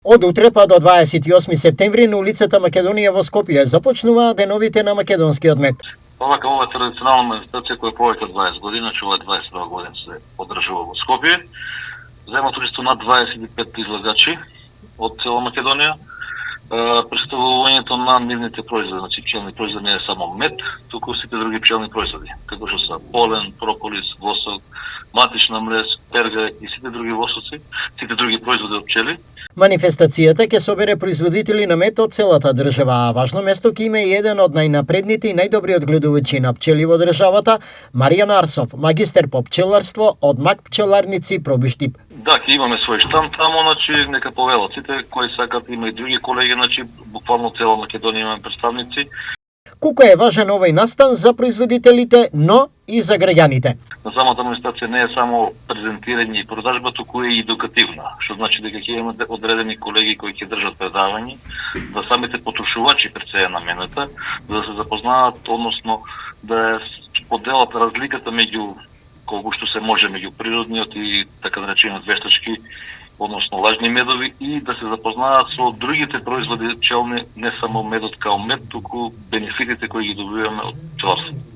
Од утре па до 28 септември на улицата Македонија во Скопје започнуваат деновите на македонскиот мед. Ова е традиционална манифестација која повеќе од 20 години, значи ова 22 година се одржува во Скопје. Земат учество над 25 излагачи од цела Македонија. Представувањето на нивните производи, значи пчелни производи не е само мед, туку сите други пчелни производи, како што се полен, прополис, восок, матична мрез, перга и сите други восоци, сите други производи од пчели. Манифестацијата ќе собере производители на мед од целата држава, а важно место ќе има и еден од најнапредните и најдобри одгледувачи на пчели во државата, Маријан Арсов, магистер по пчеларство од МАК пчеларници Пробиштип. Да, ќе имаме свој штанд таму, значи нека повелат сите кои сакат, има и други колеги, значи буквално цела Македонија имаме представници. Колку е важен овој настан за производителите, но и за граѓаните. На самата манифестација не е само презентирање и продажба, туку е и едукативна, што значи дека ќе имаме одредени колеги кои ќе држат предавања, да самите потрошувачи пред на мената, да се запознаат, односно да поделат разликата меѓу колку што се може меѓу природниот и така наречениот вештачки, односно лажни медови, и да се запознаат со другите производи пчелни, не само медот као мед, туку бенефитите кои ги добиваме од пчеларството.